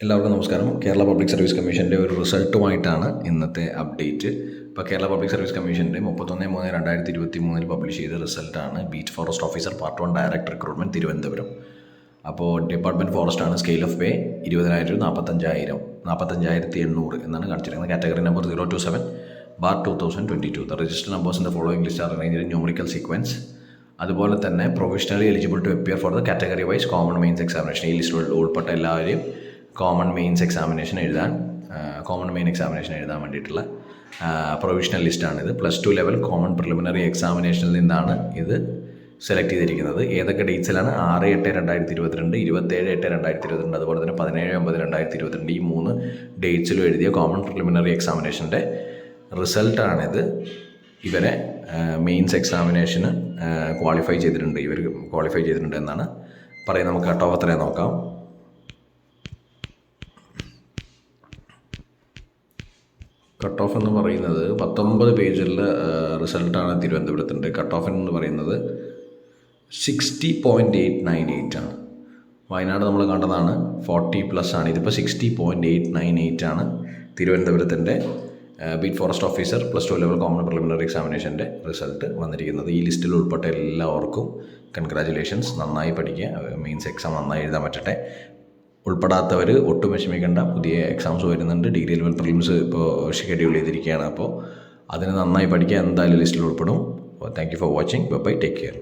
എല്ലാവർക്കും നമസ്കാരം. Kerala public service കമ്മീഷൻ്റെ ഒരു റിസൾട്ടുമായിട്ടാണ് ഇന്നത്തെ അപ്ഡേറ്റ്. ഇപ്പോൾ കേരള പബ്ലിക് സർവീസ് കമ്മീഷൻ്റെ 31/3/2023 പബ്ലിഷ് ചെയ്ത റിസൾട്ടാണ്. Beat forest officer part 1 direct recruitment Thiruvananthapuram. അപ്പോൾ ഡിപ്പാർട്ട്മെൻറ്റ് ഫോറസ്റ്റ് ആണ്. സ്കെയിൽ ഓഫ് പേ 20,000 45,800 എന്നാണ് കാണിച്ചിരിക്കുന്നത്. Category number 027/2022. The register numbers in the following list are arranged in numerical sequence. അതുപോലെ തന്നെ provisionally eligible to appear for the category wise common mains examination. ഈ ലിസ്റ്റിൽ ഉൾപ്പെട്ട എല്ലാവരെയും കോമൺ മെയിൻ എക്സാമിനേഷൻ എഴുതാൻ വേണ്ടിയിട്ടുള്ള പ്രൊവിഷണൽ ലിസ്റ്റാണിത്. +2 ലെവൽ കോമൺ പ്രിലിമിനറി എക്സാമിനേഷനിൽ നിന്നാണ് ഇത് സെലക്ട് ചെയ്തിരിക്കുന്നത്. ഏതൊക്കെ ഡേറ്റ്സിലാണ്? 6/8/2022, 27/8/2022, അതുപോലെ തന്നെ 17/9/2022 ഈ 3 ഡേറ്റ്സിലും എഴുതിയ കോമൺ പ്രിലിമിനറി എക്സാമിനേഷൻ്റെ റിസൾട്ടാണിത്. ഇവരെ മെയിൻസ് എക്സാമിനേഷന് ക്വാളിഫൈ ചെയ്തിട്ടുണ്ട് എന്നാണ് പറയുന്നത്. നമുക്ക് കട്ട് ഓഫ് എത്രയാണ് നോക്കാം. കട്ട് ഓഫ് എന്ന് പറയുന്നത് 19 പേജിലുള്ള റിസൾട്ടാണ് തിരുവനന്തപുരത്തിൻ്റെ. കട്ട് ഓഫ് എന്ന് പറയുന്നത് 60.898 ആണ്. വയനാട് നമ്മൾ കണ്ടതാണ് 40+ ആണ്. ഇതിപ്പോൾ 60.898 ആണ് തിരുവനന്തപുരത്തിൻ്റെ beat forest officer +2 level common preliminary എക്സാമിനേഷൻ്റെ റിസൾട്ട് വന്നിരിക്കുന്നത്. ഈ ലിസ്റ്റിൽ ഉൾപ്പെട്ട എല്ലാവർക്കും കൺഗ്രാജുലേഷൻസ്. നന്നായി പഠിക്കുക, മെയിൻസ് എക്സാം നന്നായി എഴുതാൻ പറ്റട്ടെ. ഉൾപ്പെടാത്തവർ ഒട്ടും വിഷമിക്കേണ്ട. പുതിയ എക്സാംസ് വരുന്നുണ്ട്. ഡിഗ്രി ലെവൽ പ്രിലിംസ് ഇപ്പോൾ ഷെഡ്യൂൾ ചെയ്തിരിക്കുകയാണ്. അപ്പോൾ അതിന് നന്നായി പഠിക്കുക. എന്തായാലും ലിസ്റ്റിൽ ഉൾപ്പെടും. Thank you for watching. Bye. Take care.